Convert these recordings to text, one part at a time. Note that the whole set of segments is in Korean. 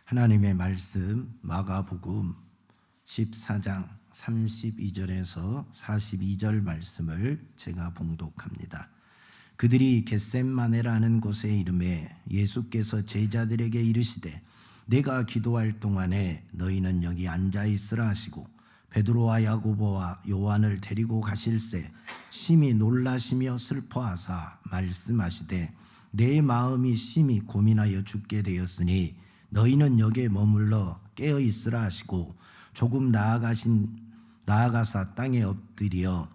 하나님의 말씀 마가복음 14장 32절에서 42절 말씀을 제가 봉독합니다. 그들이 겟셋마네라는 곳에 이르매 예수께서 제자들에게 이르시되 내가 기도할 동안에 너희는 여기 앉아 있으라 하시고 베드로와 야고보와 요한을 데리고 가실새 심히 놀라시며 슬퍼하사 말씀하시되 내 마음이 심히 고민하여 죽게 되었으니 너희는 여기에 머물러 깨어 있으라 하시고 조금 나아가사 땅에 엎드려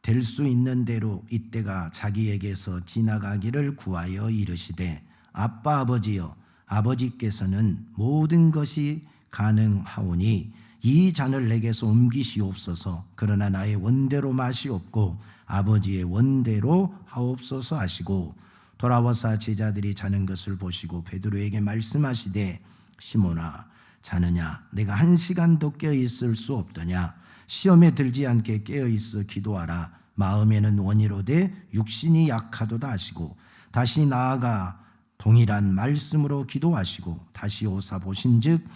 될 수 있는 대로 이때가 자기에게서 지나가기를 구하여 이르시되 아빠 아버지여 아버지께서는 모든 것이 가능하오니 이 잔을 내게서 옮기시옵소서. 그러나 나의 원대로 마시옵고 아버지의 원대로 하옵소서 하시고 돌아와서 제자들이 자는 것을 보시고 베드로에게 말씀하시되 시몬아 자느냐 내가 1시간도 깨어 있을 수 없더냐 시험에 들지 않게 깨어 있어 기도하라. 마음에는 원이로되 육신이 약하도다 하시고 다시 나아가 동일한 말씀으로 기도하시고 다시 오사 보신즉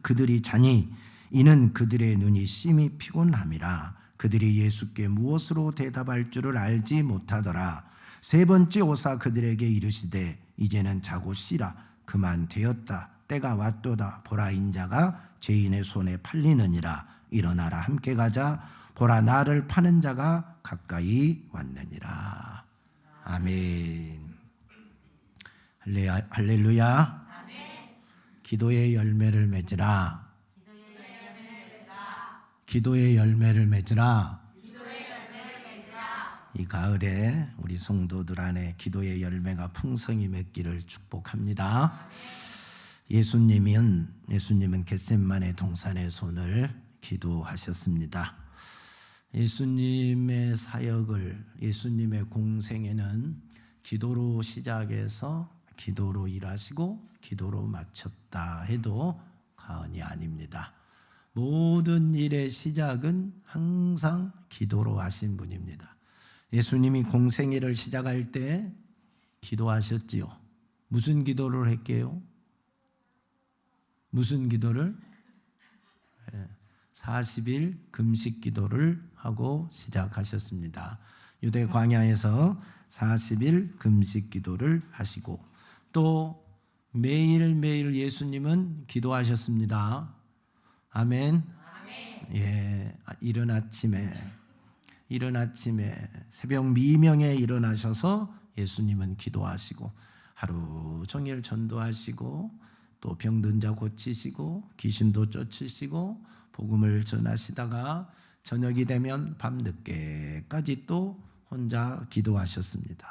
그들이 자니 이는 그들의 눈이 심히 피곤함이라. 그들이 예수께 무엇으로 대답할 줄을 알지 못하더라. 세 번째 오사 그들에게 이르시되 이제는 자고 쉬라. 그만 되었다. 때가 왔도다. 보라 인자가 죄인의 손에 팔리느니라. 일어나라 함께 가자. 보라 나를 파는 자가 가까이 왔느니라. 아멘. 할렐루야. 기도의 열매를 맺으라. 기도의 열매를 맺으라. 이 가을에 우리 성도들 안에 기도의 열매가 풍성히 맺기를 축복합니다. 예수님은 겟셋마네 동산의 손을 기도하셨습니다. 예수님의 사역을, 예수님의 공생애는 기도로 시작해서 기도로 일하시고 기도로 마쳤다 해도 과언이 아닙니다. 모든 일의 시작은 항상 기도로 하신 분입니다. 예수님이 공생애를 시작할 때 기도하셨지요. 무슨 기도를 했게요? 무슨 기도를? 40일 금식 기도를 하고 시작하셨습니다. 유대 광야에서 40일 금식 기도를 하시고 또 매일매일 예수님은 기도하셨습니다. 아멘. 예, 이른 아침에 새벽 미명에 일어나셔서 예수님은 기도하시고 하루 종일 전도하시고 또 병든 자 고치시고 귀신도 쫓으시고 복음을 전하시다가 저녁이 되면 밤늦게까지 또 혼자 기도하셨습니다.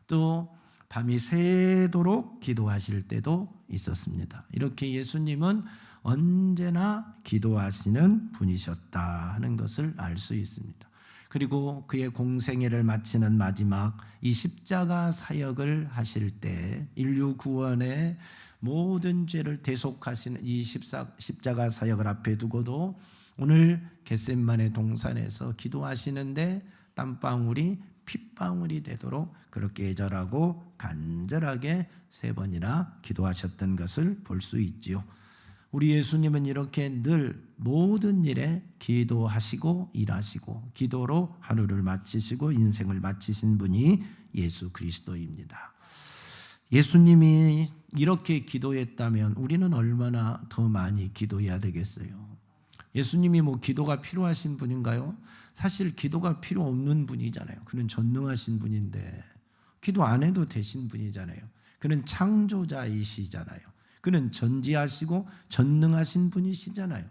또 밤이 새도록 기도하실 때도 있었습니다. 이렇게 예수님은 언제나 기도하시는 분이셨다 하는 것을 알 수 있습니다. 그리고 그의 공생애를 마치는 마지막 이 십자가 사역을 하실 때 인류 구원의 모든 죄를 대속하시는 이 십자가 사역을 앞에 두고도 오늘 겟셋마네 동산에서 기도하시는데 땀방울이 핏방울이 되도록 그렇게 애절하고 간절하게 3번이나 기도하셨던 것을 볼 수 있지요. 우리 예수님은 이렇게 늘 모든 일에 기도하시고 일하시고 기도로 하루를 마치시고 인생을 마치신 분이 예수 그리스도입니다. 예수님이 이렇게 기도했다면 우리는 얼마나 더 많이 기도해야 되겠어요? 예수님이 기도가 필요하신 분인가요? 사실 기도가 필요 없는 분이잖아요. 그는 전능하신 분인데 기도 안 해도 되신 분이잖아요. 그는 창조자이시잖아요. 그는 전지하시고 전능하신 분이시잖아요.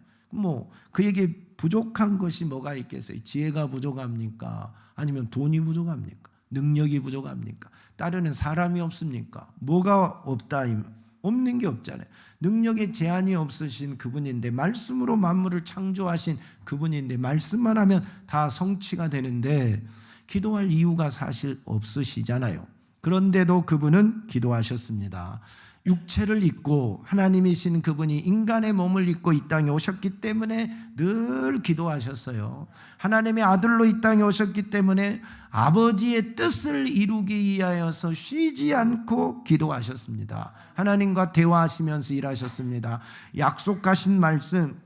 그에게 부족한 것이 뭐가 있겠어요? 지혜가 부족합니까? 아니면 돈이 부족합니까? 능력이 부족합니까? 따르는 사람이 없습니까? 뭐가 없다? 없는 게 없잖아요. 능력에 제한이 없으신 그분인데 말씀으로 만물을 창조하신 그분인데 말씀만 하면 다 성취가 되는데 기도할 이유가 사실 없으시잖아요. 그런데도 그분은 기도하셨습니다. 육체를 입고 하나님이신 그분이 인간의 몸을 입고 이 땅에 오셨기 때문에 늘 기도하셨어요. 하나님의 아들로 이 땅에 오셨기 때문에 아버지의 뜻을 이루기 위하여서 쉬지 않고 기도하셨습니다. 하나님과 대화하시면서 일하셨습니다. 약속하신 말씀,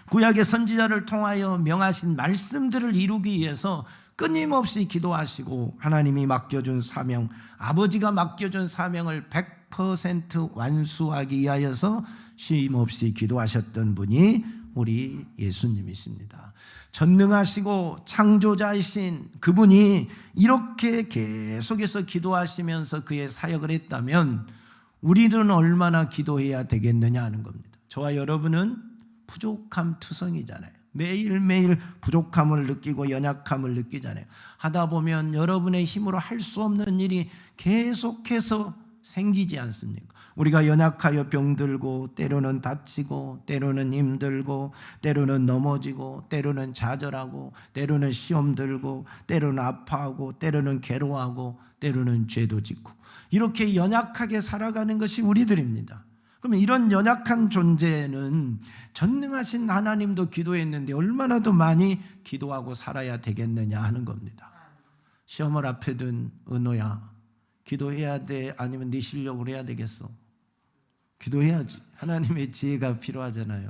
구약의 선지자를 통하여 명하신 말씀들을 이루기 위해서 끊임없이 기도하시고 하나님이 맡겨준 사명, 아버지가 맡겨준 사명을 100% 완수하기 위하여서 쉼없이 기도하셨던 분이 우리 예수님이십니다. 전능하시고 창조자이신 그분이 이렇게 계속해서 기도하시면서 그의 사역을 했다면 우리는 얼마나 기도해야 되겠느냐 하는 겁니다. 저와 여러분은 부족함 투성이잖아요. 매일매일 부족함을 느끼고 연약함을 느끼잖아요. 하다 보면 여러분의 힘으로 할 수 없는 일이 계속해서 생기지 않습니까? 우리가 연약하여 병들고 때로는 다치고 때로는 힘들고 때로는 넘어지고 때로는 좌절하고 때로는 시험 들고 때로는 아파하고 때로는 괴로워하고 때로는 죄도 짓고 이렇게 연약하게 살아가는 것이 우리들입니다. 그러면 이런 연약한 존재는 전능하신 하나님도 기도했는데 얼마나 더 많이 기도하고 살아야 되겠느냐 하는 겁니다. 시험을 앞에 둔 은호야, 기도해야 돼? 아니면 네 실력으로 해야 되겠어? 기도해야지. 하나님의 지혜가 필요하잖아요.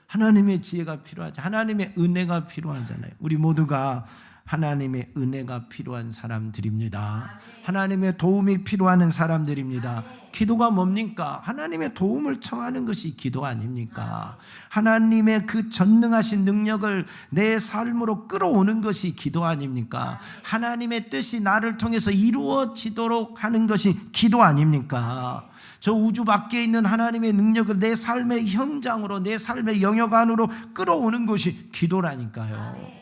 하나님의 지혜가 필요하지. 하나님의 은혜가 필요하잖아요. 우리 모두가 하나님의 은혜가 필요한 사람들입니다. 하나님의 도움이 필요한 사람들입니다. 기도가 뭡니까? 하나님의 도움을 청하는 것이 기도 아닙니까? 하나님의 그 전능하신 능력을 내 삶으로 끌어오는 것이 기도 아닙니까? 하나님의 뜻이 나를 통해서 이루어지도록 하는 것이 기도 아닙니까? 저 우주 밖에 있는 하나님의 능력을 내 삶의 현장으로, 내 삶의 영역 안으로 끌어오는 것이 기도라니까요.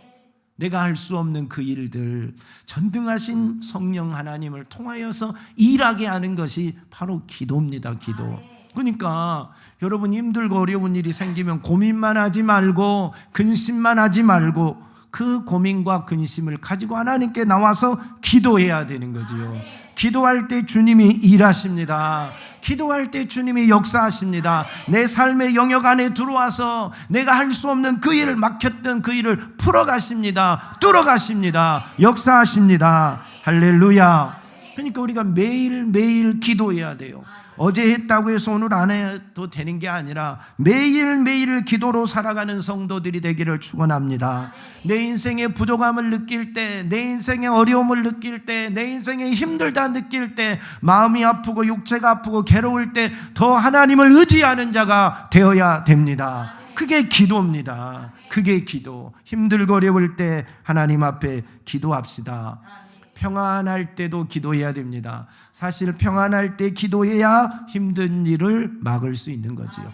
내가 할 수 없는 그 일들, 전능하신 성령 하나님을 통하여서 일하게 하는 것이 바로 기도입니다. 기도. 그러니까 여러분 힘들고 어려운 일이 생기면 고민만 하지 말고 근심만 하지 말고 그 고민과 근심을 가지고 하나님께 나와서 기도해야 되는 거지요. 기도할 때 주님이 일하십니다. 기도할 때 주님이 역사하십니다. 내 삶의 영역 안에 들어와서 내가 할 수 없는 그 일을 막혔던 그 일을 풀어가십니다. 뚫어가십니다. 역사하십니다. 할렐루야. 그러니까 우리가 매일매일 기도해야 돼요. 어제 했다고 해서 오늘 안 해도 되는 게 아니라 매일매일 기도로 살아가는 성도들이 되기를 축원합니다. 내 인생의 부족함을 느낄 때, 내 인생의 어려움을 느낄 때, 내 인생의 힘들다 느낄 때, 마음이 아프고 육체가 아프고 괴로울 때 더 하나님을 의지하는 자가 되어야 됩니다. 그게 기도입니다. 그게 기도. 힘들고 어려울 때 하나님 앞에 기도합시다. 평안할 때도 기도해야 됩니다. 사실 평안할 때 기도해야 힘든 일을 막을 수 있는 거지요.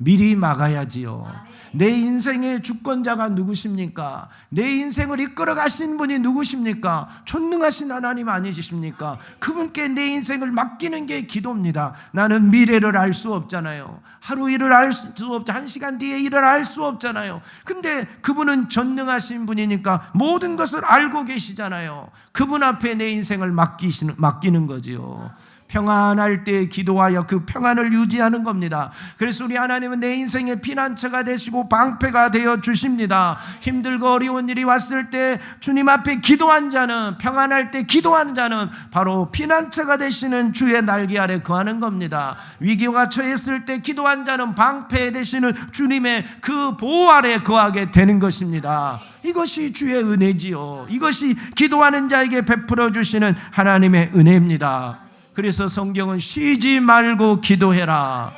미리 막아야지요. 내 인생의 주권자가 누구십니까? 내 인생을 이끌어 가신 분이 누구십니까? 전능하신 하나님 아니십니까? 그분께 내 인생을 맡기는 게 기도입니다. 나는 미래를 알 수 없잖아요. 하루 일을 알 수 없죠. 1시간 뒤에 일을 알 수 없잖아요. 근데 그분은 전능하신 분이니까 모든 것을 알고 계시잖아요. 그분 앞에 내 인생을 맡기는 거지요. 평안할 때 기도하여 그 평안을 유지하는 겁니다. 그래서 우리 하나님은 내 인생의 피난처가 되시고 방패가 되어 주십니다. 힘들고 어려운 일이 왔을 때 주님 앞에 기도한 자는, 평안할 때 기도한 자는 바로 피난처가 되시는 주의 날개 아래 거하는 겁니다. 위기가 처했을 때 기도한 자는 방패 되시는 주님의 그 보호 아래 거하게 되는 것입니다. 이것이 주의 은혜지요. 이것이 기도하는 자에게 베풀어 주시는 하나님의 은혜입니다. 그래서 성경은 쉬지 말고 기도해라.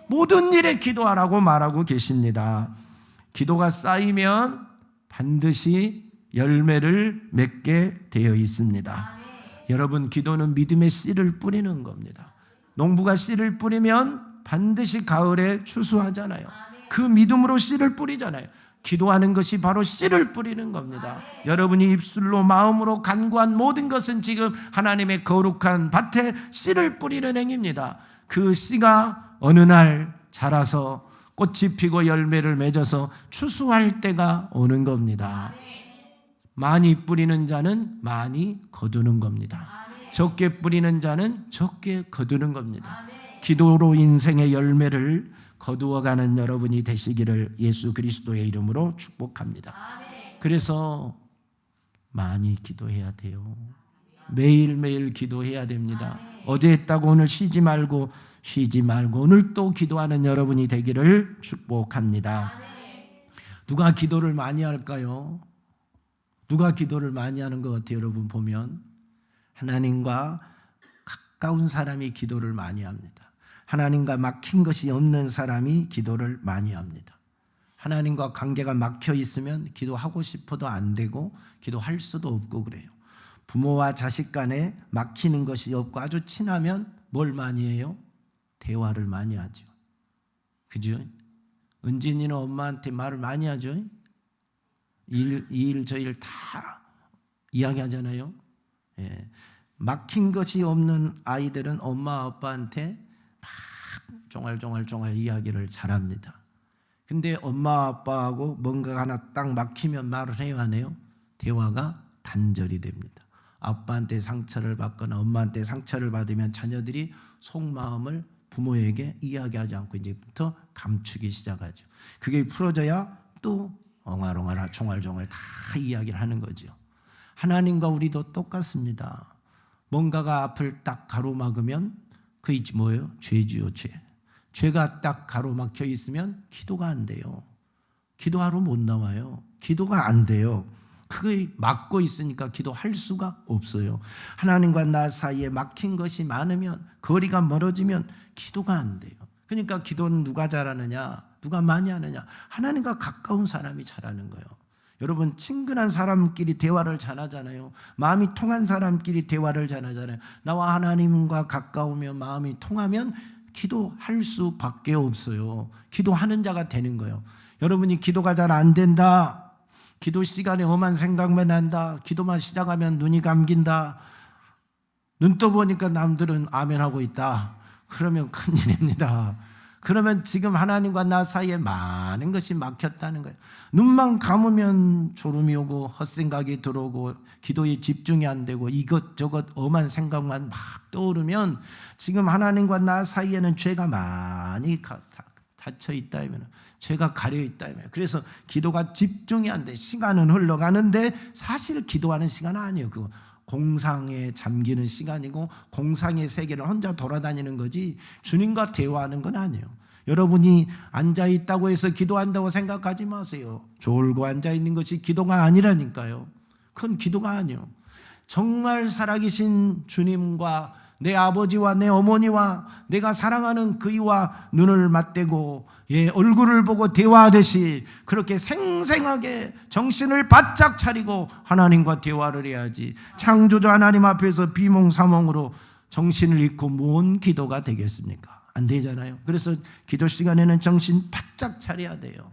모든 일에 기도하라고 말하고 계십니다. 기도가 쌓이면 반드시 열매를 맺게 되어 있습니다. 여러분, 기도는 믿음의 씨를 뿌리는 겁니다. 농부가 씨를 뿌리면 반드시 가을에 추수하잖아요. 그 믿음으로 씨를 뿌리잖아요. 기도하는 것이 바로 씨를 뿌리는 겁니다. 여러분이 입술로 마음으로 간구한 모든 것은 지금 하나님의 거룩한 밭에 씨를 뿌리는 행위입니다. 그 씨가 어느 날 자라서 꽃이 피고 열매를 맺어서 추수할 때가 오는 겁니다. 많이 뿌리는 자는 많이 거두는 겁니다. 적게 뿌리는 자는 적게 거두는 겁니다. 기도로 인생의 열매를 거두어가는 여러분이 되시기를 예수 그리스도의 이름으로 축복합니다. 그래서 많이 기도해야 돼요. 매일매일 기도해야 됩니다. 어제 했다고 오늘 쉬지 말고 오늘 또 기도하는 여러분이 되기를 축복합니다. 누가 기도를 많이 할까요? 누가 기도를 많이 하는 것 같아요? 여러분 보면 하나님과 가까운 사람이 기도를 많이 합니다. 하나님과 막힌 것이 없는 사람이 기도를 많이 합니다. 하나님과 관계가 막혀 있으면 기도하고 싶어도 안 되고 기도할 수도 없고 그래요. 부모와 자식 간에 막히는 것이 없고 아주 친하면 뭘 많이 해요? 대화를 많이 하죠. 그죠? 은진이는 엄마한테 말을 많이 하죠. 이 일 저 일 다 이야기하잖아요. 예. 막힌 것이 없는 아이들은 엄마 아빠한테 막 쫑알쫑알 이야기를 잘합니다. 근데 엄마 아빠하고 뭔가 하나 딱 막히면 말을 해요, 안 해요? 대화가 단절이 됩니다. 아빠한테 상처를 받거나 엄마한테 상처를 받으면 자녀들이 속마음을 부모에게 이야기하지 않고 이제부터 감추기 시작하죠. 그게 풀어져야 또 엉알엉알 종알종알 다 이야기를 하는 거죠. 하나님과 우리도 똑같습니다. 뭔가가 앞을 딱 가로막으면 그게 뭐예요? 죄지요, 죄. 죄가 딱 가로막혀 있으면 기도가 안 돼요. 기도하러 못 나와요. 기도가 안 돼요. 그게 막고 있으니까 기도할 수가 없어요. 하나님과 나 사이에 막힌 것이 많으면, 거리가 멀어지면 기도가 안 돼요. 그러니까 기도는 누가 잘하느냐? 누가 많이 하느냐? 하나님과 가까운 사람이 잘하는 거예요. 여러분, 친근한 사람끼리 대화를 잘하잖아요. 마음이 통한 사람끼리 대화를 잘하잖아요. 나와 하나님과 가까우면, 마음이 통하면 기도할 수밖에 없어요. 기도하는 자가 되는 거예요. 여러분이 기도가 잘 안 된다, 기도 시간에 험한 생각만 난다, 기도만 시작하면 눈이 감긴다, 눈 떠보니까 남들은 아멘하고 있다, 그러면 큰일입니다. 그러면 지금 하나님과 나 사이에 많은 것이 막혔다는 거예요. 눈만 감으면 졸음이 오고 헛생각이 들어오고 기도에 집중이 안 되고 이것저것 엄한 생각만 막 떠오르면 지금 하나님과 나 사이에는 죄가 많이 닫혀 있다, 죄가 가려 있다. 그래서 기도가 집중이 안 돼. 시간은 흘러가는데 사실 기도하는 시간은 아니에요. 그거 공상에 잠기는 시간이고 공상의 세계를 혼자 돌아다니는 거지 주님과 대화하는 건 아니에요. 여러분이 앉아있다고 해서 기도한다고 생각하지 마세요. 졸고 앉아있는 것이 기도가 아니라니까요. 그건 기도가 아니에요. 정말 살아계신 주님과 내 아버지와 내 어머니와 내가 사랑하는 그이와 눈을 맞대고 얼굴을 보고 대화하듯이 그렇게 생생하게 정신을 바짝 차리고 하나님과 대화를 해야지, 창조주 하나님 앞에서 비몽사몽으로 정신을 잃고 뭔 기도가 되겠습니까? 안 되잖아요. 그래서 기도 시간에는 정신 바짝 차려야 돼요.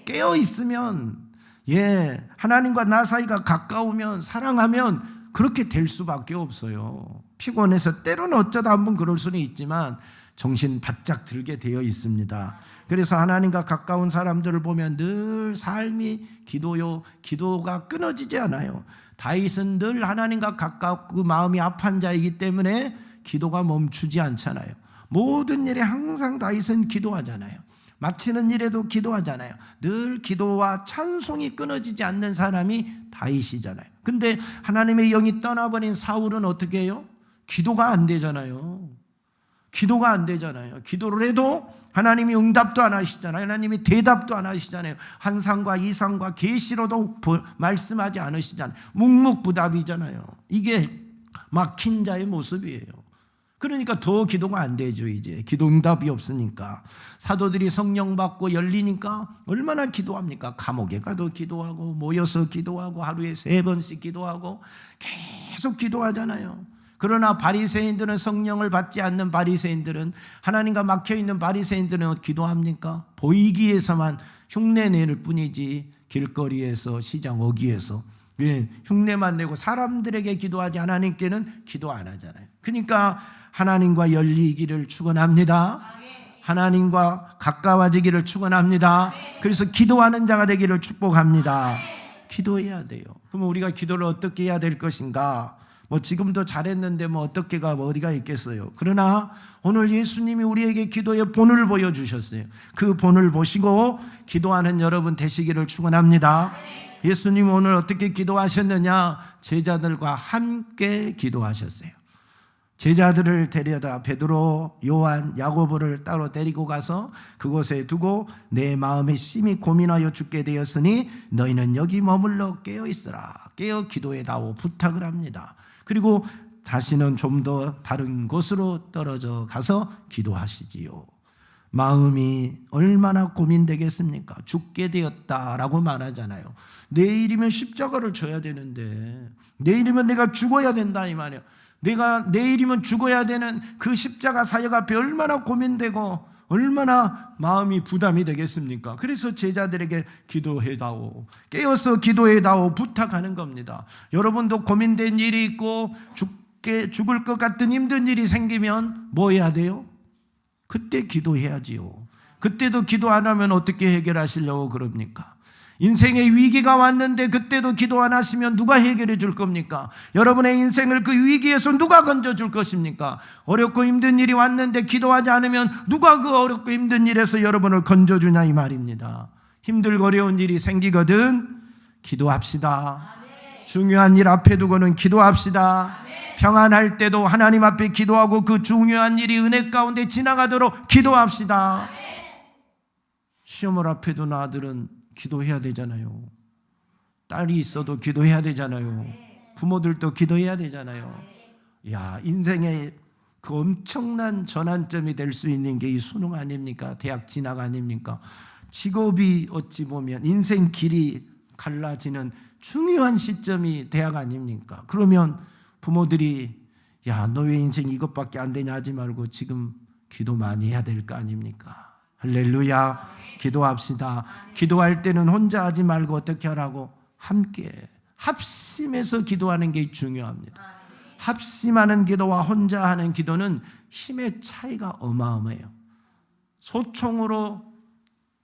깨어 있으면 하나님과 나 사이가 가까우면, 사랑하면 그렇게 될 수밖에 없어요. 피곤해서 때로는 어쩌다 한번 그럴 수는 있지만 정신 바짝 들게 되어 있습니다. 그래서 하나님과 가까운 사람들을 보면 늘 삶이 기도요, 기도가 끊어지지 않아요. 다윗은 늘 하나님과 가깝고 마음이 아픈 자이기 때문에 기도가 멈추지 않잖아요. 모든 일에 항상 다윗은 기도하잖아요. 마치는 일에도 기도하잖아요. 늘 기도와 찬송이 끊어지지 않는 사람이 다윗이잖아요. 근데 하나님의 영이 떠나버린 사울은 어떻게 해요? 기도가 안 되잖아요. 기도가 안 되잖아요. 기도를 해도 하나님이 응답도 안 하시잖아요. 하나님이 대답도 안 하시잖아요. 한상과 이상과 계시로도 말씀하지 않으시잖아요. 묵묵부답이잖아요. 이게 막힌 자의 모습이에요. 그러니까 더 기도가 안 되죠. 이제 기도 응답이 없으니까. 사도들이 성령 받고 열리니까 얼마나 기도합니까? 감옥에 가도 기도하고 모여서 기도하고 하루에 3번씩 기도하고 계속 기도하잖아요. 그러나 바리새인들은, 성령을 받지 않는 바리새인들은, 하나님과 막혀있는 바리새인들은 기도합니까? 보이기 위해서만 흉내낼 뿐이지 길거리에서, 시장 어귀에서 흉내만 내고 사람들에게 기도하지 하나님께는 기도 안 하잖아요. 그러니까 하나님과 열리기를 축원합니다. 하나님과 가까워지기를 축원합니다. 그래서 기도하는 자가 되기를 축복합니다. 기도해야 돼요. 그러면 우리가 기도를 어떻게 해야 될 것인가? 뭐 지금도 잘했는데 뭐 어떻게가 뭐 어디가 있겠어요. 그러나 오늘 예수님이 우리에게 기도의 본을 보여주셨어요. 그 본을 보시고 기도하는 여러분 되시기를 축원합니다. 예수님 오늘 어떻게 기도하셨느냐? 제자들과 함께 기도하셨어요. 제자들을 데려다 베드로, 요한, 야고보를 따로 데리고 가서 그곳에 두고 내 마음에 심히 고민하여 죽게 되었으니 너희는 여기 머물러 깨어 있으라. 깨어 기도해다오 부탁을 합니다. 그리고 다시는 좀 더 다른 곳으로 떨어져 가서 기도하시지요. 마음이 얼마나 고민되겠습니까? 죽게 되었다라고 말하잖아요. 내일이면 십자가를 져야 되는데, 내일이면 내가 죽어야 된다 이 말이에요. 내가 내일이면 죽어야 되는 그 십자가 사역 앞에 얼마나 고민되고 얼마나 마음이 부담이 되겠습니까? 그래서 제자들에게 기도해다오, 깨어서 기도해다오 부탁하는 겁니다. 여러분도 고민된 일이 있고 죽을 것 같은 힘든 일이 생기면 뭐 해야 돼요? 그때 기도해야지요. 그때도 기도 안 하면 어떻게 해결하시려고 그럽니까? 인생의 위기가 왔는데 그때도 기도 안 하시면 누가 해결해 줄 겁니까? 여러분의 인생을 그 위기에서 누가 건져줄 것입니까? 어렵고 힘든 일이 왔는데 기도하지 않으면 누가 그 어렵고 힘든 일에서 여러분을 건져주냐 이 말입니다. 힘들고 어려운 일이 생기거든 기도합시다. 중요한 일 앞에 두고는 기도합시다. 평안할 때도 하나님 앞에 기도하고 그 중요한 일이 은혜 가운데 지나가도록 기도합시다. 시험을 앞에 둔 아들은 기도해야 되잖아요. 딸이 있어도 기도해야 되잖아요. 부모들도 기도해야 되잖아요. 야, 인생의 그 엄청난 전환점이 될 수 있는 게 이 수능 아닙니까? 대학 진학 아닙니까? 직업이 어찌 보면 인생 길이 갈라지는 중요한 시점이 대학 아닙니까? 그러면 부모들이 야, 너 왜 인생 이것밖에 안 되냐 하지 말고 지금 기도 많이 해야 될 거 아닙니까? 할렐루야. 기도합시다. 기도할 때는 혼자 하지 말고 어떻게 하라고? 함께 합심해서 기도하는 게 중요합니다. 합심하는 기도와 혼자 하는 기도는 힘의 차이가 어마어마해요. 소총으로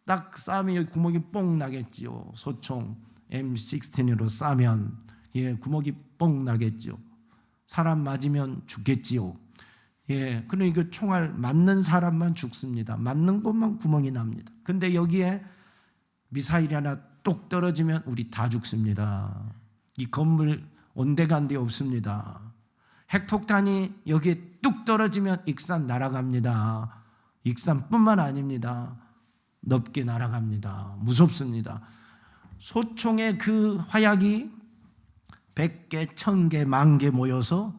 딱 쏴면 구멍이 뽕 나겠지요. 소총 M16으로 쏴면 구멍이 뽕 나겠지요. 사람 맞으면 죽겠지요. 그러니까 총알 맞는 사람만 죽습니다. 맞는 곳만 구멍이 납니다. 근데 여기에 미사일이 하나 똑 떨어지면 우리 다 죽습니다. 이 건물 온데간데 없습니다. 핵폭탄이 여기에 뚝 떨어지면 익산 날아갑니다. 익산뿐만 아닙니다. 넓게 날아갑니다. 무섭습니다. 소총의 그 화약이 100개, 1000개, 10,000개 모여서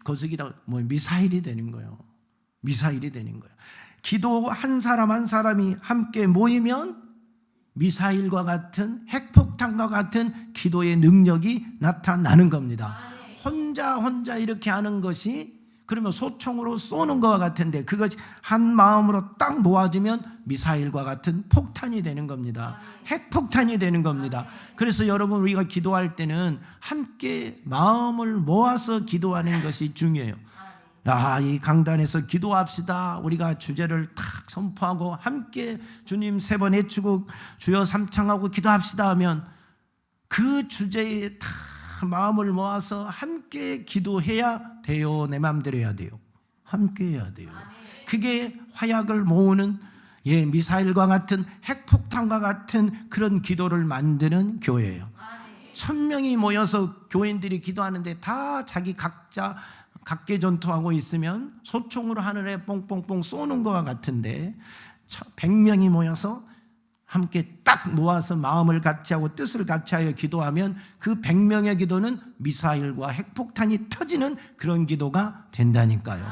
거스기다 미사일이 되는 거예요. 미사일이 되는 거예요. 기도 한 사람 한 사람이 함께 모이면 미사일과 같은 핵폭탄과 같은 기도의 능력이 나타나는 겁니다. 혼자 이렇게 하는 것이 그러면 소총으로 쏘는 것과 같은데 그것이 한 마음으로 딱 모아지면 미사일과 같은 폭탄이 되는 겁니다. 핵폭탄이 되는 겁니다. 그래서 여러분 우리가 기도할 때는 함께 마음을 모아서 기도하는 것이 중요해요. 이 강단에서 기도합시다. 우리가 주제를 탁 선포하고 함께 주님 3번 외치고 주여 3창하고 기도합시다 하면 그 주제에 다 마음을 모아서 함께 기도해야 돼요. 내 마음대로 해야 돼요. 함께 해야 돼요. 그게 화약을 모으는 미사일과 같은 핵폭탄과 같은 그런 기도를 만드는 교회예요. 1000명이 모여서 교인들이 기도하는데 다 자기 각자 각계 전투하고 있으면 소총으로 하늘에 뽕뽕뽕 쏘는 것과 같은데 100명이 모여서 함께 딱 모아서 마음을 같이 하고 뜻을 같이 하여 기도하면 그 100명의 기도는 미사일과 핵폭탄이 터지는 그런 기도가 된다니까요.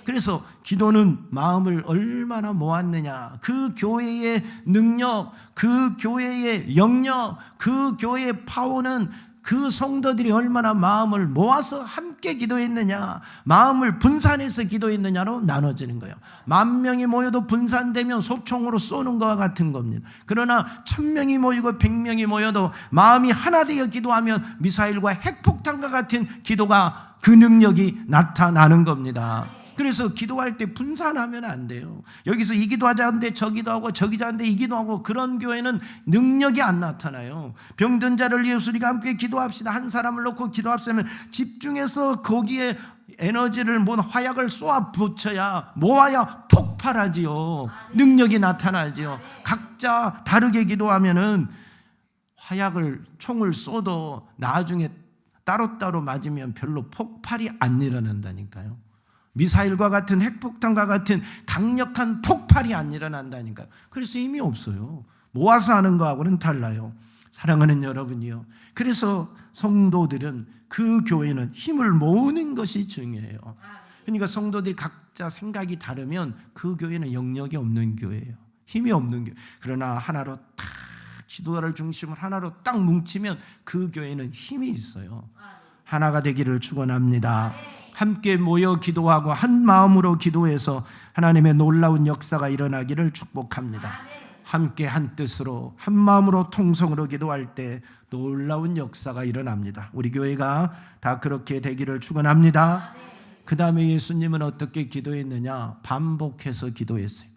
그래서 기도는 마음을 얼마나 모았느냐, 그 교회의 능력, 그 교회의 영역, 그 교회의 파워는 그 성도들이 얼마나 마음을 모아서 함께 기도했느냐, 마음을 분산해서 기도했느냐로 나눠지는 거예요. 10,000명이 모여도 분산되면 소총으로 쏘는 것과 같은 겁니다. 그러나 1000명이 모이고 100명이 모여도 마음이 하나 되어 기도하면 미사일과 핵폭탄과 같은 기도가 그 능력이 나타나는 겁니다. 그래서 기도할 때 분산하면 안 돼요. 여기서 이 기도하자는데 저 기도하고 저 기도하는데 이 기도하고, 그런 교회는 능력이 안 나타나요. 병든 자를 위해 우리가 함께 기도합시다. 한 사람을 놓고 기도합시면 집중해서 거기에 에너지를 화약을 쏘아 붙여야 모아야 폭발하지요. 능력이 나타나지요. 각자 다르게 기도하면은 화약을 총을 쏘도 나중에 따로따로 맞으면 별로 폭발이 안 일어난다니까요. 미사일과 같은 핵폭탄과 같은 강력한 폭발이 안 일어난다니까요. 그래서 의미 없어요. 모아서 하는 거하고는 달라요. 사랑하는 여러분이요, 그래서 성도들은, 그 교회는 힘을 모으는 것이 중요해요. 그러니까 성도들이 각자 생각이 다르면 그 교회는 영역이 없는 교회예요. 힘이 없는 교회. 그러나 하나로 딱 지도자를 중심으로 하나로 딱 뭉치면 그 교회는 힘이 있어요. 하나가 되기를 축원합니다. 함께 모여 기도하고 한 마음으로 기도해서 하나님의 놀라운 역사가 일어나기를 축복합니다. 함께 한 뜻으로 한 마음으로 통성으로 기도할 때 놀라운 역사가 일어납니다. 우리 교회가 다 그렇게 되기를 축원합니다. 그 다음에 예수님은 어떻게 기도했느냐? 반복해서 기도했어요.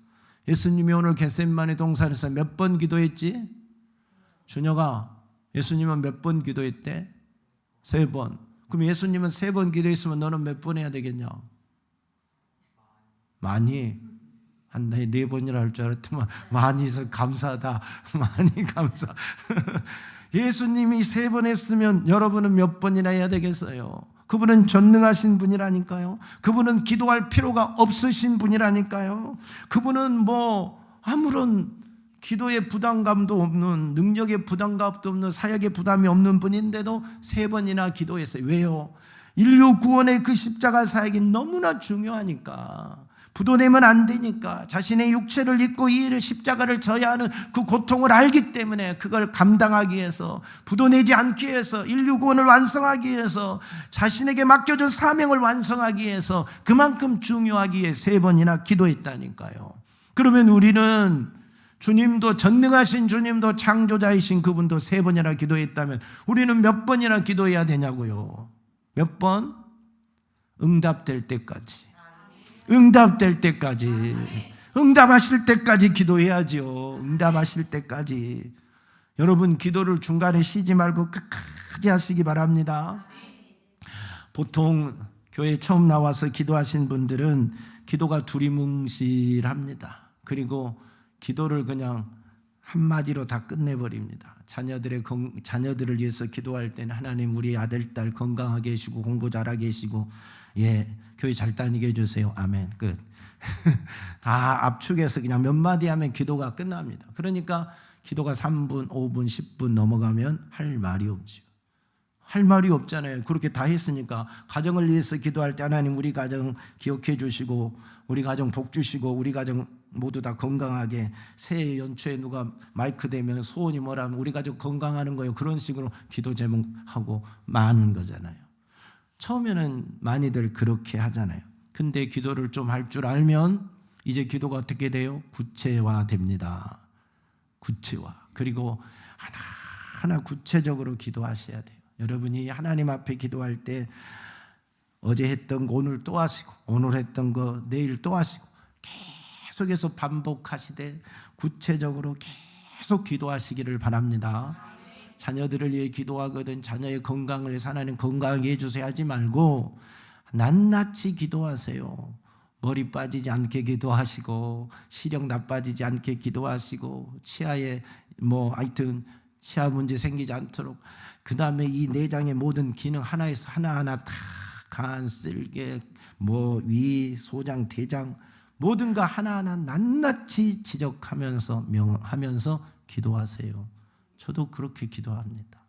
예수님이 오늘 겟세마네 동산에서 몇 번 기도했지? 준혁아, 예수님은 몇 번 기도했대? 3번. 그럼 예수님은 3번 기도했으면 너는 몇 번 해야 되겠냐? 많이. 한 4번이라 할 줄 알았더만 많이 해서 감사하다. 많이 감사. 예수님이 3번 했으면 여러분은 몇 번이나 해야 되겠어요? 그분은 전능하신 분이라니까요. 그분은 기도할 필요가 없으신 분이라니까요. 그분은 아무런 기도의 부담감도 없는, 능력의 부담감도 없는, 사역의 부담이 없는 분인데도 3번이나 기도했어요. 왜요? 인류 구원의 그 십자가 사역이 너무나 중요하니까. 부도내면 안 되니까. 자신의 육체를 입고 이 십자가를 져야 하는 그 고통을 알기 때문에 그걸 감당하기 위해서, 부도내지 않기 위해서, 인류 구원을 완성하기 위해서, 자신에게 맡겨준 사명을 완성하기 위해서 그만큼 중요하기에 3번이나 기도했다니까요. 그러면 우리는 주님도, 전능하신 주님도, 창조자이신 그분도 3번이나 기도했다면 우리는 몇 번이나 기도해야 되냐고요? 몇 번? 응답될 때까지. 응답될 때까지. 응답하실 때까지 기도해야지요. 응답하실 때까지. 여러분, 기도를 중간에 쉬지 말고 끝까지 하시기 바랍니다. 보통 교회 처음 나와서 기도하신 분들은 기도가 두리뭉실합니다. 그리고 기도를 그냥 한마디로 다 끝내버립니다. 자녀들을 위해서 기도할 때는 하나님 우리 아들, 딸 건강하게 해주시고 공부 잘하게 해주시고, 교회 잘 다니게 해주세요. 아멘. 끝. 다 압축해서 그냥 몇 마디 하면 기도가 끝납니다. 그러니까 기도가 3분, 5분, 10분 넘어가면 할 말이 없죠. 할 말이 없잖아요. 그렇게 다 했으니까. 가정을 위해서 기도할 때 하나님 우리 가정 기억해 주시고, 우리 가정 복 주시고, 우리 가정 모두 다 건강하게, 새해 연초에 누가 마이크 대면 소원이 뭐라면 우리 가족 건강하는 거예요. 그런 식으로 기도 제목하고 많은 거잖아요. 처음에는 많이들 그렇게 하잖아요. 근데 기도를 좀 할 줄 알면 이제 기도가 어떻게 돼요? 구체화됩니다. 구체화. 그리고 하나하나 구체적으로 기도하셔야 돼요. 여러분이 하나님 앞에 기도할 때 어제 했던 거 오늘 또 하시고, 오늘 했던 거 내일 또 하시고, 계속해서 반복하시되 구체적으로 계속 기도하시기를 바랍니다. 자녀들을 위해 기도하거든 자녀의 건강을 위해서 하나님 건강하게 해주세요 하지 말고 낱낱이 기도하세요. 머리 빠지지 않게 기도하시고, 시력 나빠지지 않게 기도하시고, 치아에 하여튼 치아 문제 생기지 않도록, 그 다음에 이 내장의 모든 기능 하나에서 하나하나 다 간, 쓸개, 위, 소장, 대장 모든 거 하나하나 낱낱이 지적하면서 명하면서 기도하세요. 저도 그렇게 기도합니다.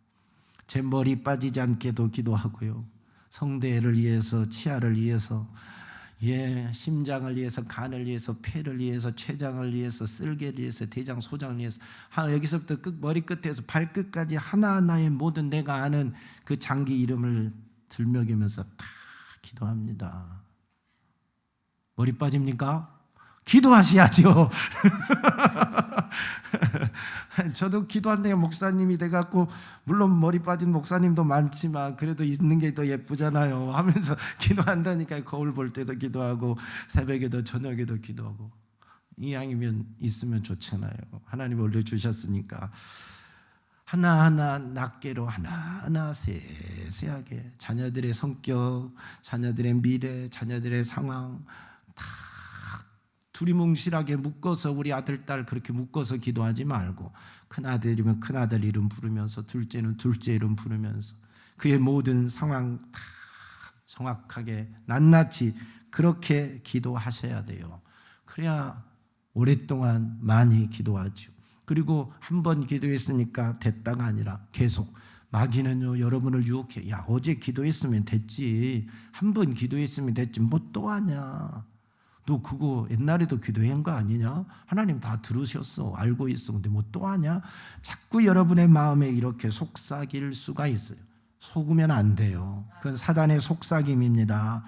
제 머리 빠지지 않게도 기도하고요. 성대를 위해서, 치아를 위해서, 심장을 위해서, 간을 위해서, 폐를 위해서, 췌장을 위해서, 쓸개를 위해서, 대장, 소장을 위해서, 여기서부터 머리끝에서 발끝까지 하나하나의 모든 내가 아는 그 장기 이름을 들먹이면서 다 기도합니다. 머리 빠집니까? 기도하셔야죠. 저도 기도한다니까 목사님이 돼갖고, 물론 머리 빠진 목사님도 많지만 그래도 있는 게 더 예쁘잖아요 하면서 기도한다니까. 거울 볼 때도 기도하고 새벽에도 저녁에도 기도하고. 이왕이면 있으면 좋잖아요. 하나님 올려주셨으니까 하나하나 낱개로 하나하나 세세하게 자녀들의 성격, 자녀들의 미래, 자녀들의 상황 다 두리뭉실하게 묶어서, 우리 아들, 딸 그렇게 묶어서 기도하지 말고, 큰아들이면 큰아들 이름 부르면서, 둘째는 둘째 이름 부르면서 그의 모든 상황 다 정확하게 낱낱이 그렇게 기도하셔야 돼요. 그래야 오랫동안 많이 기도하죠. 그리고 한 번 기도했으니까 됐다가 아니라 계속. 마귀는요, 여러분을 유혹해. 야, 어제 기도했으면 됐지, 한 번 기도했으면 됐지, 뭐 또 하냐, 너 그거 옛날에도 기도한 거 아니냐, 하나님 다 들으셨어, 알고 있어, 근데 뭐 또 하냐. 자꾸 여러분의 마음에 이렇게 속삭일 수가 있어요. 속으면 안 돼요. 그건 사단의 속삭임입니다.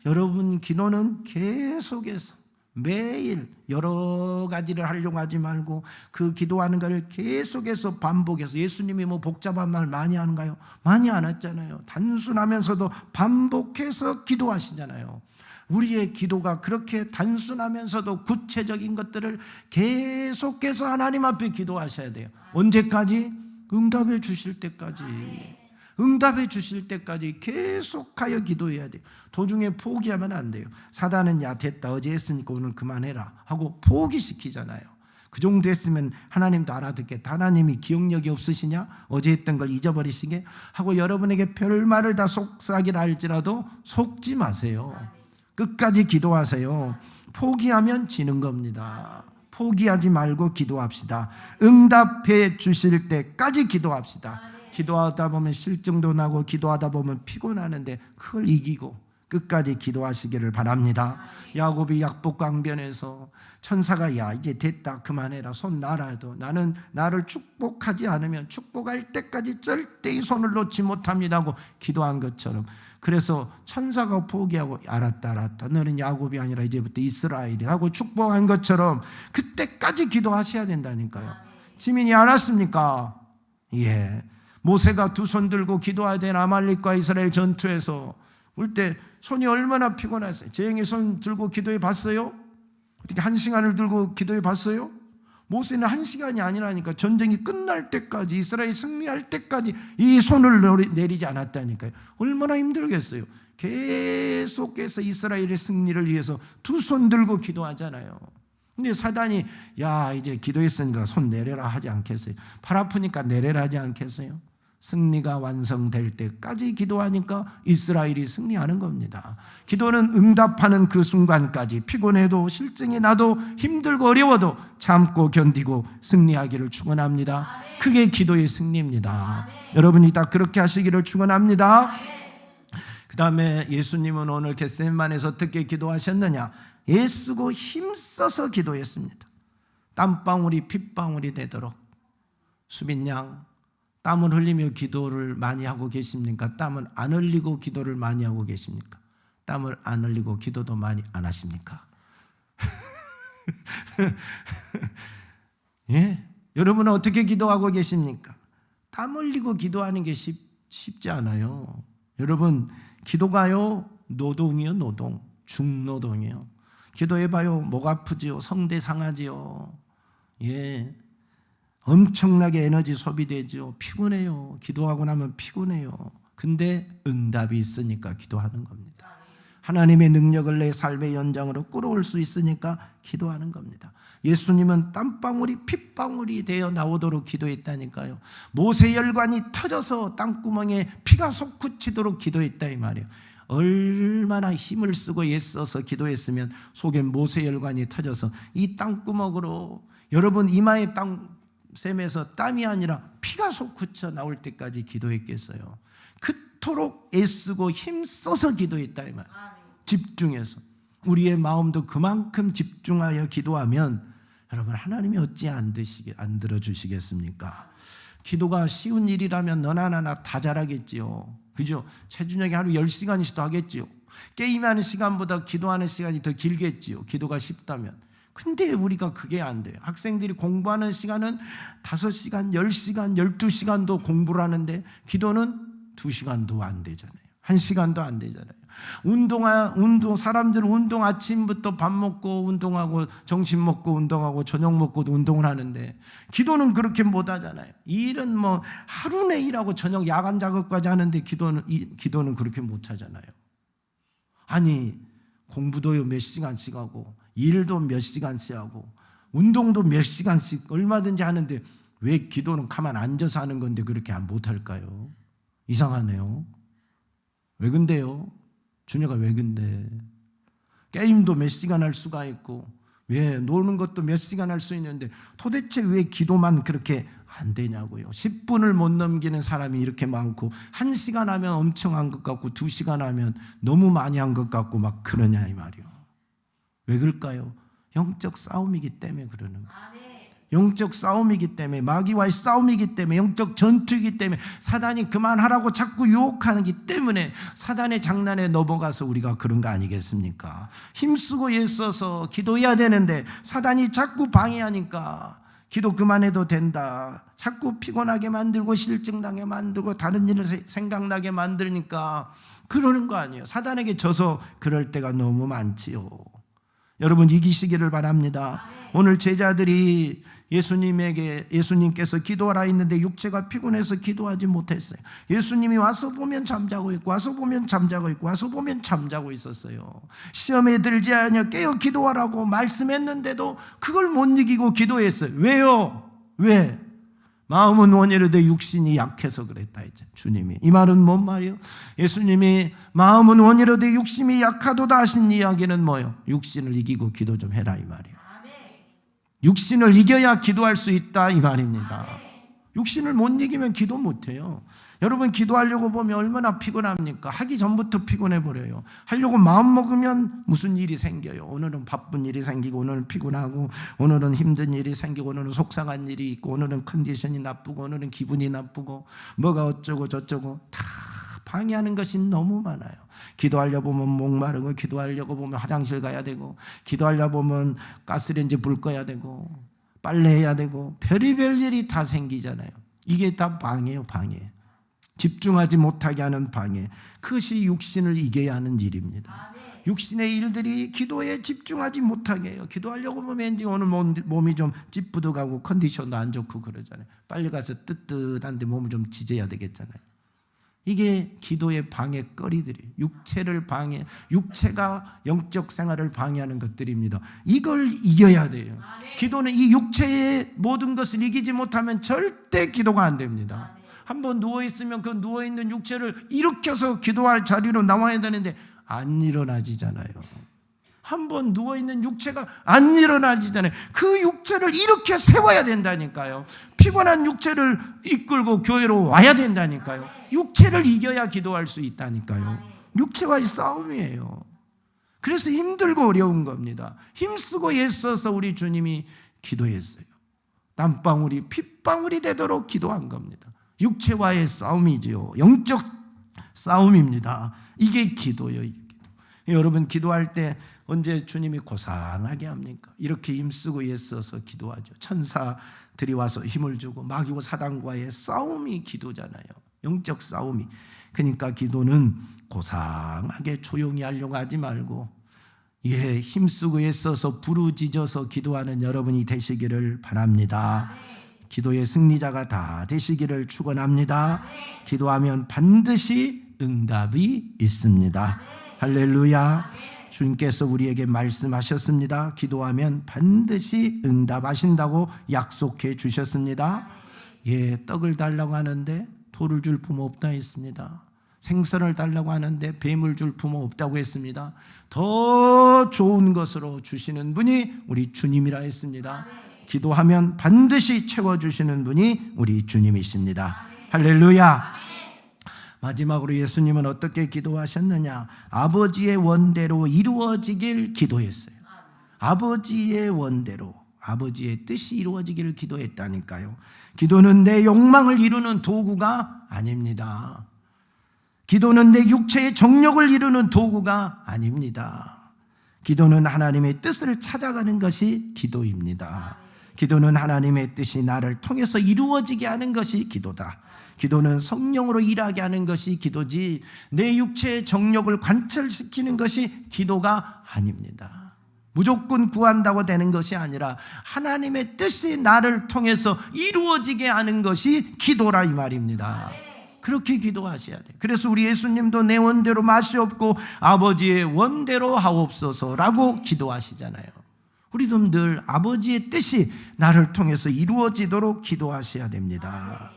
여러분 기도는 계속해서 매일 여러 가지를 하려고 하지 말고, 그 기도하는 것을 계속해서 반복해서. 예수님이 뭐 복잡한 말 많이 하는가요? 많이 안 했잖아요. 단순하면서도 반복해서 기도하시잖아요. 우리의 기도가 그렇게 단순하면서도 구체적인 것들을 계속해서 하나님 앞에 기도하셔야 돼요. 언제까지? 응답해 주실 때까지. 응답해 주실 때까지 계속하여 기도해야 돼요. 도중에 포기하면 안 돼요. 사단은 야 됐다, 어제 했으니까 오늘 그만해라 하고 포기시키잖아요. 그 정도 했으면 하나님도 알아듣겠다. 하나님이 기억력이 없으시냐? 어제 했던 걸 잊어버리시게? 하고 여러분에게 별말을 다 속삭이라 할지라도 속지 마세요. 끝까지 기도하세요. 포기하면 지는 겁니다. 포기하지 말고 기도합시다. 응답해 주실 때까지 기도합시다. 기도하다 보면 실증도 나고, 기도하다 보면 피곤하는데 그걸 이기고 끝까지 기도하시기를 바랍니다. 야곱이 약복강변에서 천사가 야 이제 됐다, 그만해라, 손 놔라도 나는 나를 축복하지 않으면 축복할 때까지 절대 이 손을 놓지 못합니다 하고 기도한 것처럼, 그래서 천사가 포기하고 알았다 너는 야곱이 아니라 이제부터 이스라엘이 하고 축복한 것처럼 그때까지 기도하셔야 된다니까요. 지민이 알았습니까? 예. 모세가 두 손 들고 기도하던 아말렉과 이스라엘 전투에서 올 때 손이 얼마나 피곤했어요. 재영이 손 들고 기도해 봤어요? 어떻게 1시간을 들고 기도해 봤어요? 모세는 1시간이 아니라니까. 전쟁이 끝날 때까지, 이스라엘이 승리할 때까지 이 손을 내리지 않았다니까요. 얼마나 힘들겠어요. 계속해서 이스라엘의 승리를 위해서 두 손 들고 기도하잖아요. 근데 사단이 야 이제 기도했으니까 손 내려라 하지 않겠어요? 팔 아프니까 내려라 하지 않겠어요? 승리가 완성될 때까지 기도하니까 이스라엘이 승리하는 겁니다. 기도는 응답하는 그 순간까지 피곤해도 실증이 나도 힘들고 어려워도 참고 견디고 승리하기를 축원합니다. 그게 기도의 승리입니다. 여러분이 다 그렇게 하시기를 축원합니다. 그 다음에 예수님은 오늘 겟세마네에서 어떻게 기도하셨느냐? 애쓰고 힘써서 기도했습니다. 땀방울이 핏방울이 되도록. 수빈 양, 땀을 흘리며 기도를 많이 하고 계십니까? 땀을 안 흘리고 기도를 많이 하고 계십니까? 땀을 안 흘리고 기도도 많이 안 하십니까? 예? 여러분은 어떻게 기도하고 계십니까? 땀 흘리고 기도하는 게 쉽지 않아요. 여러분, 기도가요, 노동이요, 노동. 중노동이요. 기도해봐요. 목 아프지요? 성대 상하지요? 예. 엄청나게 에너지 소비되죠. 피곤해요. 기도하고 나면 피곤해요. 근데 응답이 있으니까 기도하는 겁니다. 하나님의 능력을 내 삶의 연장으로 끌어올 수 있으니까 기도하는 겁니다. 예수님은 땀방울이 핏방울이 되어 나오도록 기도했다니까요. 모세혈관이 터져서 땅구멍에 피가 솟구치도록 기도했다 이 말이에요. 얼마나 힘을 쓰고 애써서 기도했으면 속에 모세혈관이 터져서 이 땅구멍으로 여러분 이마에 샘에서 땀이 아니라 피가 솟구쳐 나올 때까지 기도했겠어요. 그토록 애쓰고 힘써서 기도했다 이 말. 집중해서. 우리의 마음도 그만큼 집중하여 기도하면 여러분 하나님이 어찌 안 들어주시겠습니까? 기도가 쉬운 일이라면 너나 나나 다 잘하겠지요. 그죠? 최준혁이 하루 10시간씩도 하겠지요. 게임하는 시간보다 기도하는 시간이 더 길겠지요. 기도가 쉽다면. 근데 우리가 그게 안 돼요. 학생들이 공부하는 시간은 5시간, 10시간, 12시간도 공부를 하는데 기도는 2시간도 안 되잖아요. 1시간도 안 되잖아요. 사람들 운동 아침부터 밥 먹고 운동하고 점심 먹고 운동하고 저녁 먹고도 운동을 하는데 기도는 그렇게 못 하잖아요. 일은 뭐 하루 내 일하고 저녁 야간 작업까지 하는데 기도는 그렇게 못 하잖아요. 아니, 공부도요 몇 시간씩 하고 일도 몇 시간씩 하고 운동도 몇 시간씩 얼마든지 하는데 왜 기도는 가만 앉아서 하는 건데 그렇게 못 할까요? 이상하네요. 왜 근데요? 주녀가 왜 근데? 게임도 몇 시간 할 수가 있고 왜 노는 것도 몇 시간 할 수 있는데 도대체 왜 기도만 그렇게 안 되냐고요. 10분을 못 넘기는 사람이 이렇게 많고 1시간 하면 엄청 한 것 같고 2시간 하면 너무 많이 한 것 같고 막 그러냐 이 말이요. 왜 그럴까요? 영적 싸움이기 때문에 그러는 거예요. 영적 싸움이기 때문에, 마귀와의 싸움이기 때문에, 영적 전투이기 때문에, 사단이 그만하라고 자꾸 유혹하기 때문에 사단의 장난에 넘어가서 우리가 그런 거 아니겠습니까? 힘쓰고 애써서 기도해야 되는데 사단이 자꾸 방해하니까 기도 그만해도 된다, 자꾸 피곤하게 만들고 실증나게 만들고 다른 일을 생각나게 만드니까 그러는 거 아니에요. 사단에게 져서 그럴 때가 너무 많지요. 여러분, 이기시기를 바랍니다. 오늘 제자들이 예수님께서 기도하라 했는데 육체가 피곤해서 기도하지 못했어요. 예수님이 와서 보면 잠자고 있고 와서 보면 잠자고 있고 와서 보면 잠자고 있었어요. 시험에 들지 않으며 깨어 기도하라고 말씀했는데도 그걸 못 이기고 기도했어요. 왜요? 왜? 마음은 원이로되 육신이 약해서 그랬다 했죠, 주님이. 이 말은 뭔 말이요? 예수님이 마음은 원이로되 육신이 약하도다 하신 이야기는 뭐예요? 육신을 이기고 기도 좀 해라 이 말이에요. 육신을 이겨야 기도할 수 있다 이 말입니다. 육신을 못 이기면 기도 못해요. 여러분, 기도하려고 보면 얼마나 피곤합니까? 하기 전부터 피곤해 버려요. 하려고 마음 먹으면 무슨 일이 생겨요. 오늘은 바쁜 일이 생기고 오늘은 피곤하고 오늘은 힘든 일이 생기고 오늘은 속상한 일이 있고 오늘은 컨디션이 나쁘고 오늘은 기분이 나쁘고 뭐가 어쩌고 저쩌고 다 방해하는 것이 너무 많아요. 기도하려고 보면 목마르고 기도하려고 보면 화장실 가야 되고 기도하려고 보면 가스레인지 불 꺼야 되고 빨래해야 되고 별의별 일이 다 생기잖아요. 이게 다 방해예요. 방해. 집중하지 못하게 하는 방해. 그것이 육신을 이겨야 하는 일입니다. 육신의 일들이 기도에 집중하지 못하게 해요. 기도하려고 보면 왠지 오늘 몸이 좀 찌뿌둥하고 컨디션도 안 좋고 그러잖아요. 빨리 가서 뜨뜻한데 몸을 좀 지져야 되겠잖아요. 이게 기도의 방해거리들이, 육체가 영적 생활을 방해하는 것들입니다. 이걸 이겨야 돼요. 기도는 이 육체의 모든 것을 이기지 못하면 절대 기도가 안 됩니다. 한번 누워있으면 그 누워있는 육체를 일으켜서 기도할 자리로 나와야 되는데 안 일어나지잖아요. 한번 누워있는 육체가 안 일어나지잖아요. 그 육체를 이렇게 세워야 된다니까요. 피곤한 육체를 이끌고 교회로 와야 된다니까요. 육체를 이겨야 기도할 수 있다니까요. 육체와의 싸움이에요. 그래서 힘들고 어려운 겁니다. 힘쓰고 애써서 우리 주님이 기도했어요. 땀방울이 핏방울이 되도록 기도한 겁니다. 육체와의 싸움이지요. 영적 싸움입니다. 이게 기도예요. 이게. 여러분, 기도할 때 언제 주님이 고상하게 합니까? 이렇게 힘쓰고 애써서 기도하죠. 천사들이 와서 힘을 주고 마귀와 사단과의 싸움이 기도잖아요. 영적 싸움이. 그러니까 기도는 고상하게 조용히 하려고 하지 말고 힘쓰고 애써서 부르짖어서 기도하는 여러분이 되시기를 바랍니다. 기도의 승리자가 다 되시기를 축원합니다. 기도하면 반드시 응답이 있습니다. 할렐루야. 주님께서 우리에게 말씀하셨습니다. 기도하면 반드시 응답하신다고 약속해 주셨습니다. 떡을 달라고 하는데 돌을 줄 부모 없다 했습니다. 생선을 달라고 하는데 뱀을 줄 부모 없다고 했습니다. 더 좋은 것으로 주시는 분이 우리 주님이라 했습니다. 기도하면 반드시 채워주시는 분이 우리 주님이십니다. 할렐루야. 마지막으로 예수님은 어떻게 기도하셨느냐? 아버지의 원대로 이루어지길 기도했어요. 아버지의 원대로, 아버지의 뜻이 이루어지기를 기도했다니까요. 기도는 내 욕망을 이루는 도구가 아닙니다. 기도는 내 육체의 정욕을 이루는 도구가 아닙니다. 기도는 하나님의 뜻을 찾아가는 것이 기도입니다. 기도는 하나님의 뜻이 나를 통해서 이루어지게 하는 것이 기도다. 기도는 성령으로 일하게 하는 것이 기도지 내 육체의 정욕을 관철시키는 것이 기도가 아닙니다. 무조건 구한다고 되는 것이 아니라 하나님의 뜻이 나를 통해서 이루어지게 하는 것이 기도라 이 말입니다. 그렇게 기도하셔야 돼요. 그래서 우리 예수님도 내 원대로 마시옵고 아버지의 원대로 하옵소서라고 기도하시잖아요. 우리도 늘 아버지의 뜻이 나를 통해서 이루어지도록 기도하셔야 됩니다.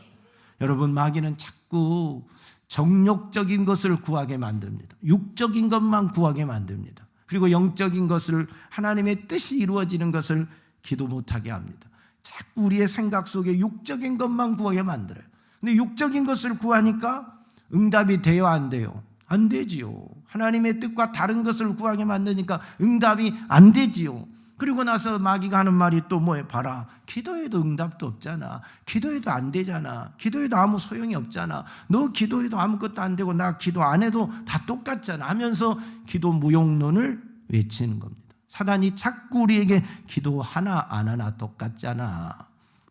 여러분, 마귀는 자꾸 정욕적인 것을 구하게 만듭니다. 육적인 것만 구하게 만듭니다. 그리고 영적인 것을, 하나님의 뜻이 이루어지는 것을 기도 못하게 합니다. 자꾸 우리의 생각 속에 육적인 것만 구하게 만들어요. 근데 육적인 것을 구하니까 응답이 돼요, 안 돼요? 안 되지요. 하나님의 뜻과 다른 것을 구하게 만드니까 응답이 안 되지요. 그리고 나서 마귀가 하는 말이 또 뭐예요? 봐라, 기도해도 응답도 없잖아. 기도해도 안 되잖아. 기도해도 아무 소용이 없잖아. 너 기도해도 아무것도 안 되고 나 기도 안 해도 다 똑같잖아 하면서 기도 무용론을 외치는 겁니다. 사단이 자꾸 우리에게 기도 하나 안 하나 똑같잖아.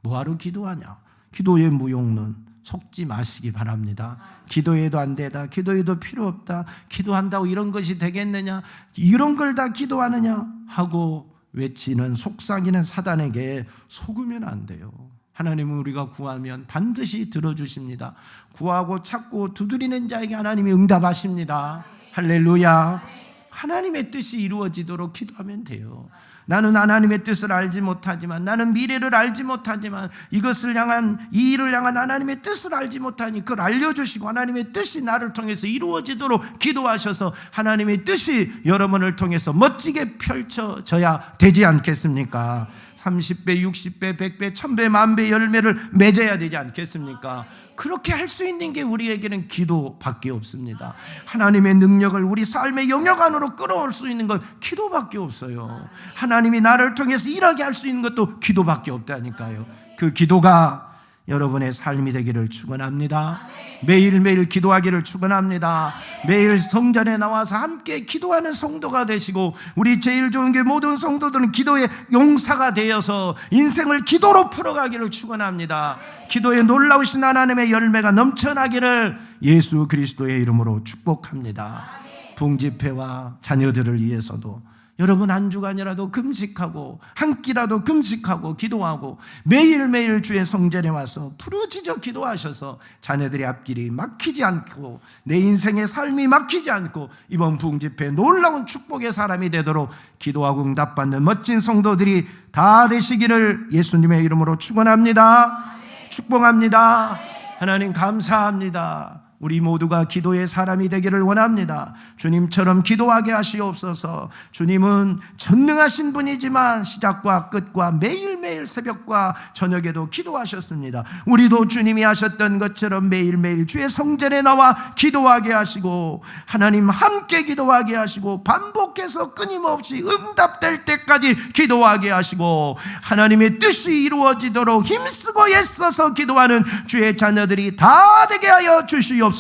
뭐하러 기도하냐? 기도의 무용론 속지 마시기 바랍니다. 기도해도 안 되다, 기도해도 필요 없다, 기도한다고 이런 것이 되겠느냐, 이런 걸 다 기도하느냐 하고 외치는 속삭이는 사단에게 속으면 안 돼요. 하나님은 우리가 구하면 반드시 들어주십니다. 구하고 찾고 두드리는 자에게 하나님이 응답하십니다. 할렐루야. 하나님의 뜻이 이루어지도록 기도하면 돼요. 나는 하나님의 뜻을 알지 못하지만, 나는 미래를 알지 못하지만, 이것을 향한, 이 일을 향한 하나님의 뜻을 알지 못하니 그걸 알려주시고 하나님의 뜻이 나를 통해서 이루어지도록 기도하셔서 하나님의 뜻이 여러분을 통해서 멋지게 펼쳐져야 되지 않겠습니까? 30배, 60배, 100배, 1000배, 만배 열매를 맺어야 되지 않겠습니까? 그렇게 할 수 있는 게 우리에게는 기도밖에 없습니다. 하나님의 능력을 우리 삶의 영역 안으로 끌어올 수 있는 건 기도밖에 없어요. 하나님이 나를 통해서 일하게 할 수 있는 것도 기도밖에 없다니까요. 그 기도가 여러분의 삶이 되기를 축원합니다. 매일매일 기도하기를 축원합니다. 매일 성전에 나와서 함께 기도하는 성도가 되시고, 우리 제일 좋은 게 모든 성도들은 기도의 용사가 되어서 인생을 기도로 풀어가기를 축원합니다. 기도에 놀라우신 하나님의 열매가 넘쳐나기를 예수 그리스도의 이름으로 축복합니다. 부흥집회와 자녀들을 위해서도 여러분 한 주간이라도 금식하고 한 끼라도 금식하고 기도하고 매일매일 주의 성전에 와서 부르짖어 기도하셔서 자녀들의 앞길이 막히지 않고 내 인생의 삶이 막히지 않고 이번 부흥집회 놀라운 축복의 사람이 되도록 기도하고 응답받는 멋진 성도들이 다 되시기를 예수님의 이름으로 축원합니다. 축복합니다. 하나님 감사합니다. 우리 모두가 기도의 사람이 되기를 원합니다. 주님처럼 기도하게 하시옵소서. 주님은 전능하신 분이지만 시작과 끝과 매일매일 새벽과 저녁에도 기도하셨습니다. 우리도 주님이 하셨던 것처럼 매일매일 주의 성전에 나와 기도하게 하시고 하나님 함께 기도하게 하시고 반복해서 끊임없이 응답될 때까지 기도하게 하시고 하나님의 뜻이 이루어지도록 힘쓰고 애써서 기도하는 주의 자녀들이 다 되게 하여 주시옵소서.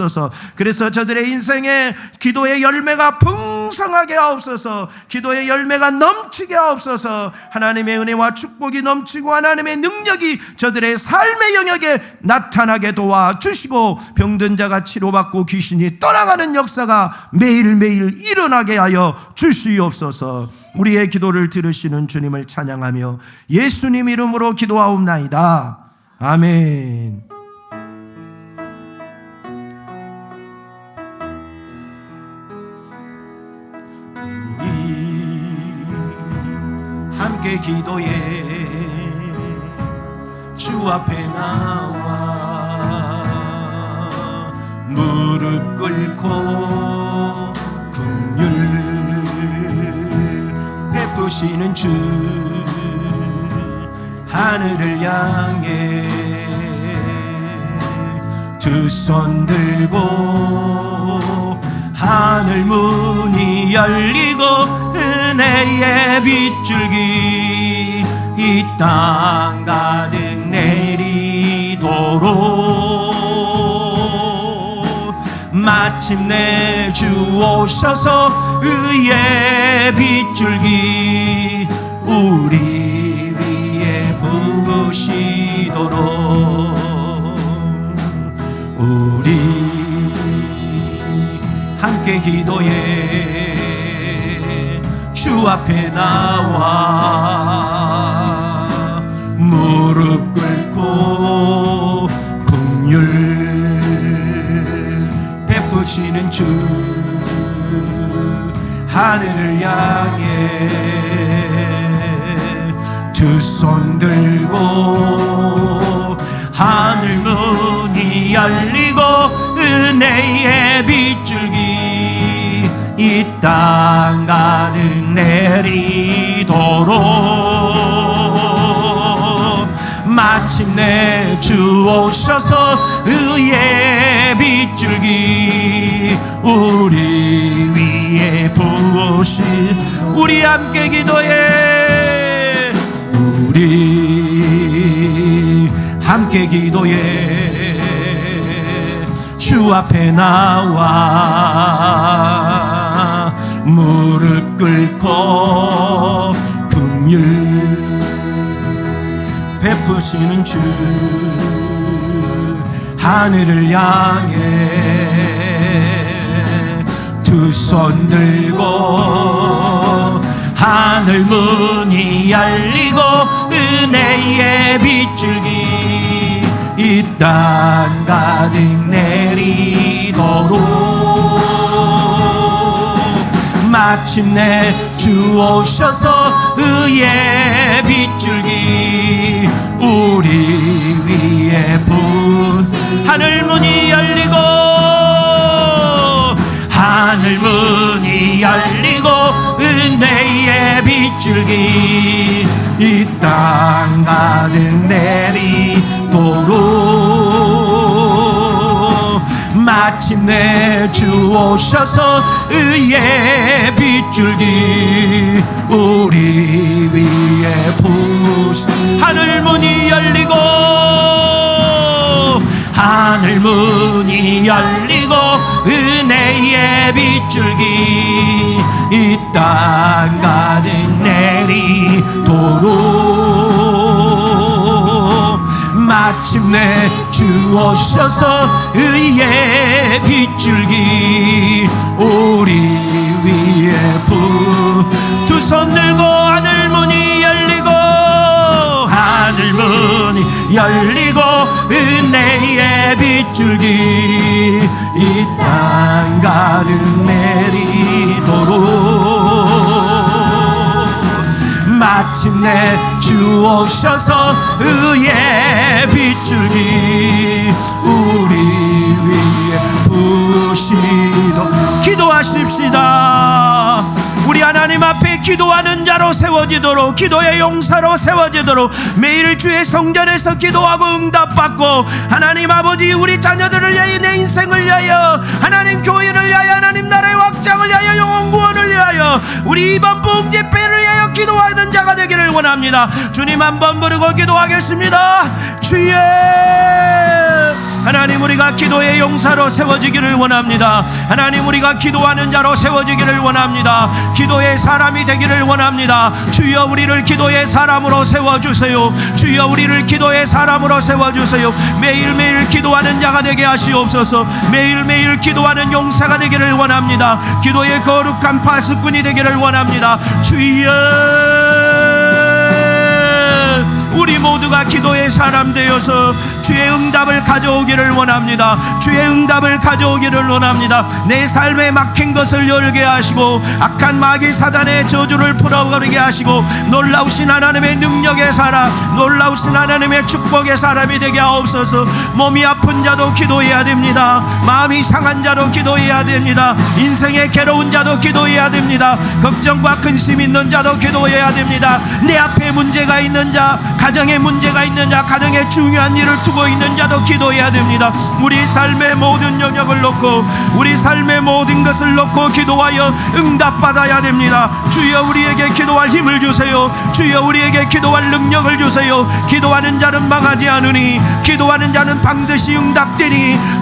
그래서 저들의 인생에 기도의 열매가 풍성하게 하옵소서. 기도의 열매가 넘치게 하옵소서. 하나님의 은혜와 축복이 넘치고 하나님의 능력이 저들의 삶의 영역에 나타나게 도와주시고 병든 자가 치료받고 귀신이 떠나가는 역사가 매일매일 일어나게 하여 주시옵소서. 우리의 기도를 들으시는 주님을 찬양하며 예수님 이름으로 기도하옵나이다. 아멘. 함께 기도해 주 앞에 나와 무릎 꿇고 긍휼 베푸시는 주 하늘을 향해 두 손 들고 하늘 문이 열리고 은혜의 빗줄기 이 땅 가득 내리도록 마치 마침내 주 오셔서 의의 빗줄기 우리 위에 부으시도록 우리 함께 기도해 주 앞에 나와 무릎 꿇고 긍휼 베푸시는 주 하늘을 향해 두 손 들고 하늘 문이 열리고 은혜의 빗줄기 이 땅 가득 내리도록 마침내 주 오셔서 의의 빗줄기 우리 위에 부으시 우리 함께 기도해 우리 함께 기도해 주 앞에 나와 무릎 꿇고 긍휼 베푸시는 주 하늘을 향해 두 손 들고 하늘 문이 열리고 은혜의 빗줄기 이 땅 가득 내리도록 마침내 주 오셔서 의의 빗줄기 우리 위에 하늘 문이 열리고 하늘 문이 열리고 은혜의 빗줄기 이 땅 가득 내리도록 마침내 주 오셔서 의의 빗줄기 우리 위에 하늘 문이 열리고 하늘 문이 열리고 은혜의 빗줄기 이 땅 가득 내리도록 마침내 주 오셔서 의의 빗줄기 우리 위에 두 손 들고 하늘 문이 열리고 하늘 문이 열리고 은혜의 빗줄기 이 땅 가득 내리도록 마침내 주 오셔서 의의 빗줄기 우리 위에 부으시도록 기도하십시다. 우리 하나님 앞에 기도하는 자로 세워지도록 기도의 용사로 세워지도록 매일 주의 성전에서 기도하고 응답받고 하나님 아버지 우리 자녀들을 위하여 내 인생을 위하여 하나님 교회를 위하여 하나님 나라의 확장을 위하여 영혼 구원을 위하여 우리 이번 부흥 집회를 위하여 기도하는 자가 되기를 원합니다. 주님 한번 부르고 기도하겠습니다. 주여 하나님 우리가 기도의 용사로 세워지기를 원합니다. 하나님 우리가 기도하는 자로 세워지기를 원합니다. 기도의 사람이 되기를 원합니다. 주여 우리를 기도의 사람으로 세워주세요. 주여 우리를 기도의 사람으로 세워주세요. 매일매일 기도하는 자가 되게 하시옵소서. 매일매일 기도하는 용사가 되기를 원합니다. 기도의 거룩한 파수꾼이 되기를 원합니다. 주여 우리 모두가 기도의 사람 되어서 주의 응답을 가져오기를 원합니다. 주의 응답을 가져오기를 원합니다. 내 삶에 막힌 것을 열게 하시고 악한 마귀 사단의 저주를 풀어버리게 하시고 놀라우신 하나님의 능력의 사람 놀라우신 하나님의 축복의 사람이 되게 하옵소서. 몸이 아픈 자도 기도해야 됩니다. 마음이 상한 자도 기도해야 됩니다. 인생에 괴로운 자도 기도해야 됩니다. 걱정과 근심 있는 자도 기도해야 됩니다. 내 앞에 문제가 있는 자 가정에 문제가 있는 자 가정에 중요한 일을 두고 있는 자도 기도해야 됩니다. 우리 삶의 모든 영역을 놓고 우리 삶의 모든 것을 놓고 기도하여 응답받아야 됩니다. 주여 우리에게 기도할 힘을 주세요. 주여 우리에게 기도할 능력을 주세요. 기도하는 자는 망하지 않으니 기도하는 자는 반드시 응답되니